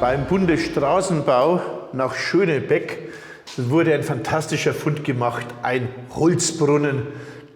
Beim Bundesstraßenbau nach Schönebeck wurde ein fantastischer Fund gemacht, ein Holzbrunnen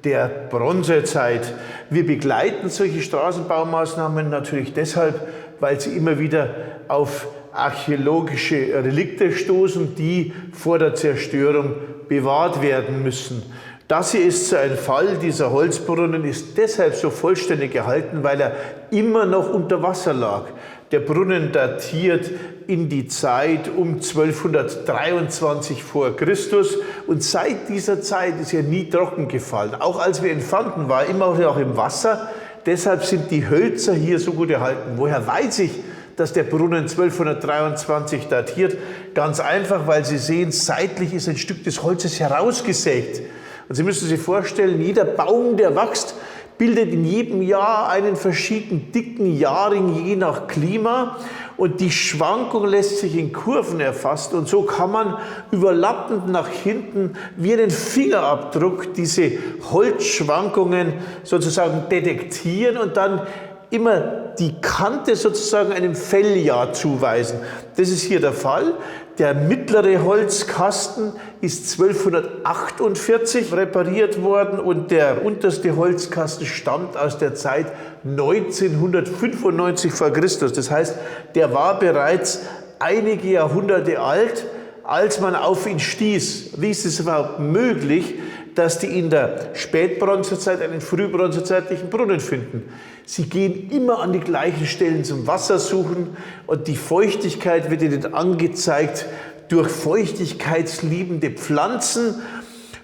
der Bronzezeit. Wir begleiten solche Straßenbaumaßnahmen natürlich deshalb, weil sie immer wieder auf archäologische Relikte stoßen, die vor der Zerstörung bewahrt werden müssen. Das hier ist so ein Fall. Dieser Holzbrunnen ist deshalb so vollständig erhalten, weil er immer noch unter Wasser lag. Der Brunnen datiert in die Zeit um 1223 vor Christus und seit dieser Zeit ist er nie trocken gefallen. Auch als wir ihn fanden, war er immer noch im Wasser. Deshalb sind die Hölzer hier so gut erhalten. Woher weiß ich, dass der Brunnen 1223 datiert? Ganz einfach, weil Sie sehen, seitlich ist ein Stück des Holzes herausgesägt. Und Sie müssen sich vorstellen, jeder Baum, der wächst, bildet in jedem Jahr einen verschiedenen dicken Jahrring, je nach Klima. Und die Schwankung lässt sich in Kurven erfassen. Und so kann man überlappend nach hinten wie einen Fingerabdruck diese Holzschwankungen sozusagen detektieren und dann immer die Kante sozusagen einem Felljahr zuweisen. Das ist hier der Fall. Der mittlere Holzkasten ist 1248 repariert worden und der unterste Holzkasten stammt aus der Zeit 1995 vor Christus. Das heißt, der war bereits einige Jahrhunderte alt, als man auf ihn stieß. Wie ist es überhaupt möglich, dass die in der Spätbronzezeit einen frühbronzezeitlichen Brunnen finden? Sie gehen immer an die gleichen Stellen zum Wasser suchen und die Feuchtigkeit wird ihnen angezeigt durch feuchtigkeitsliebende Pflanzen.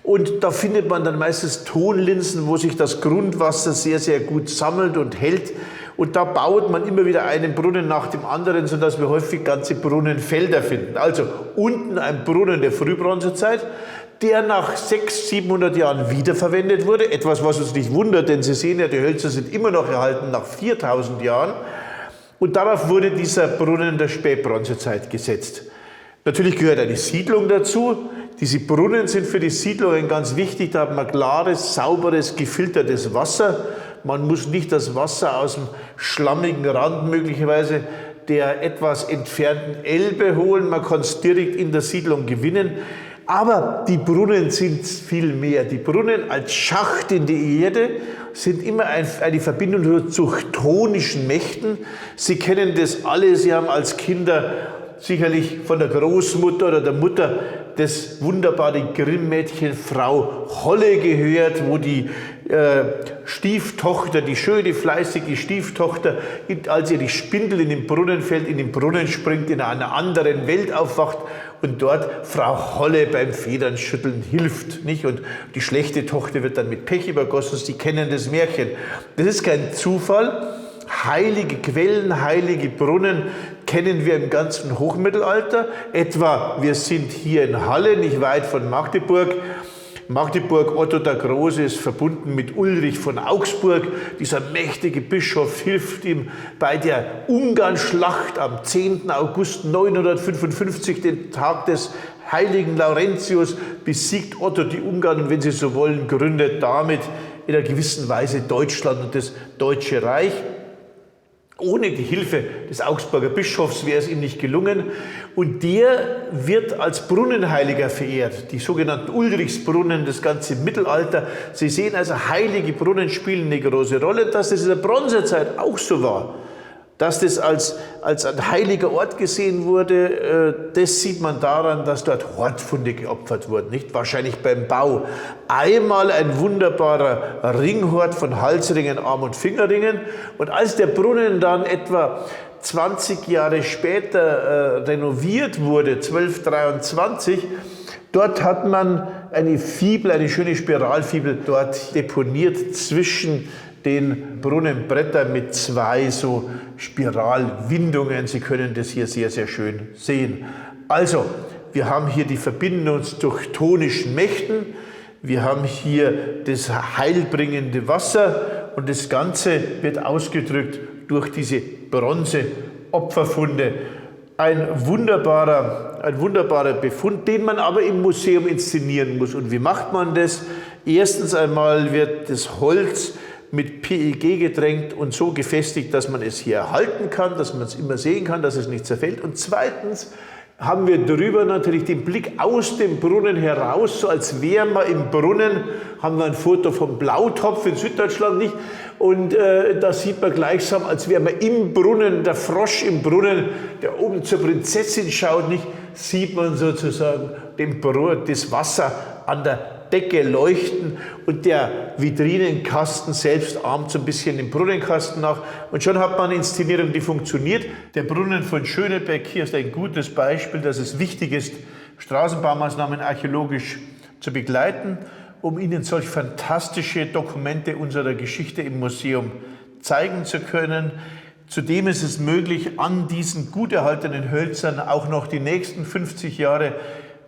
Und da findet man dann meistens Tonlinsen, wo sich das Grundwasser sehr, sehr gut sammelt und hält. Und da baut man immer wieder einen Brunnen nach dem anderen, sodass wir häufig ganze Brunnenfelder finden. Also unten ein Brunnen der Frühbronzezeit, der nach 600, 700 Jahren wiederverwendet wurde. Etwas, was uns nicht wundert, denn Sie sehen ja, die Hölzer sind immer noch erhalten nach 4000 Jahren. Und darauf wurde dieser Brunnen der Spätbronzezeit gesetzt. Natürlich gehört eine Siedlung dazu. Diese Brunnen sind für die Siedlungen ganz wichtig. Da hat man klares, sauberes, gefiltertes Wasser. Man muss nicht das Wasser aus dem schlammigen Rand möglicherweise der etwas entfernten Elbe holen. Man kann es direkt in der Siedlung gewinnen. Aber die Brunnen sind viel mehr. Die Brunnen als Schacht in die Erde sind immer eine Verbindung zu chthonischen Mächten. Sie kennen das alle. Sie haben als Kinder sicherlich von der Großmutter oder der Mutter das wunderbare Grimm-Mädchen Frau Holle gehört, wo die Stieftochter, die schöne, fleißige Stieftochter, als ihr die Spindel in den Brunnen fällt, in den Brunnen springt, in einer anderen Welt aufwacht und dort Frau Holle beim Federnschütteln hilft. Nicht? Und die schlechte Tochter wird dann mit Pech übergossen. Sie kennen das Märchen. Das ist kein Zufall. Heilige Quellen, heilige Brunnen kennen wir im ganzen Hochmittelalter. Etwa, wir sind hier in Halle, nicht weit von Magdeburg. Magdeburg, Otto der Große ist verbunden mit Ulrich von Augsburg. Dieser mächtige Bischof hilft ihm bei der Ungarnschlacht am 10. August 955, den Tag des heiligen Laurentius, besiegt Otto die Ungarn und, wenn Sie so wollen, gründet damit in einer gewissen Weise Deutschland und das Deutsche Reich. Ohne die Hilfe des Augsburger Bischofs wäre es ihm nicht gelungen. Und der wird als Brunnenheiliger verehrt. Die sogenannten Ulrichsbrunnen, das ganze Mittelalter. Sie sehen also, heilige Brunnen spielen eine große Rolle. Dass das in der Bronzezeit auch so war, dass das als ein heiliger Ort gesehen wurde, das sieht man daran, dass dort Hortfunde geopfert wurden. Nicht? Wahrscheinlich beim Bau. Einmal ein wunderbarer Ringhort von Halsringen, Arm- und Fingerringen. Und als der Brunnen dann etwa 20 Jahre später renoviert wurde, 1223, dort hat man eine Fibel, eine schöne Spiralfibel dort deponiert zwischen den Brunnenbrettern mit zwei so Spiralwindungen. Sie können das hier sehr, sehr schön sehen. Also, wir haben hier die Verbindung zu chthonischen Mächten. Wir haben hier das heilbringende Wasser und das Ganze wird ausgedrückt durch diese Bronzeopferfunde. Ein wunderbarer Befund, den man aber im Museum inszenieren muss. Und wie macht man das? Erstens einmal wird das Holz mit PEG gedrängt und so gefestigt, dass man es hier erhalten kann, dass man es immer sehen kann, dass es nicht zerfällt. Und zweitens haben wir drüber natürlich den Blick aus dem Brunnen heraus, so als wären wir im Brunnen, haben wir ein Foto vom Blautopf in Süddeutschland, nicht? Und da sieht man gleichsam, als wären wir im Brunnen, der Frosch im Brunnen, der oben zur Prinzessin schaut, nicht? Sieht man sozusagen das Wasser an der Decke leuchten und der Vitrinenkasten selbst ahmt so ein bisschen den Brunnenkasten nach. Und schon hat man eine Inszenierung, die funktioniert. Der Brunnen von Schönebeck hier ist ein gutes Beispiel, dass es wichtig ist, Straßenbaumaßnahmen archäologisch zu begleiten, um Ihnen solch fantastische Dokumente unserer Geschichte im Museum zeigen zu können. Zudem ist es möglich, an diesen gut erhaltenen Hölzern auch noch die nächsten 50 Jahre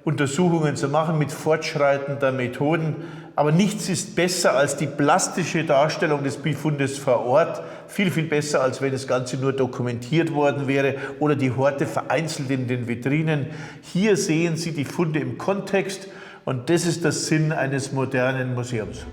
Untersuchungen zu machen mit fortschreitender Methoden. Aber nichts ist besser als die plastische Darstellung des Befundes vor Ort. Viel, viel besser, als wenn das Ganze nur dokumentiert worden wäre oder die Horte vereinzelt in den Vitrinen. Hier sehen Sie die Funde im Kontext und das ist der Sinn eines modernen Museums.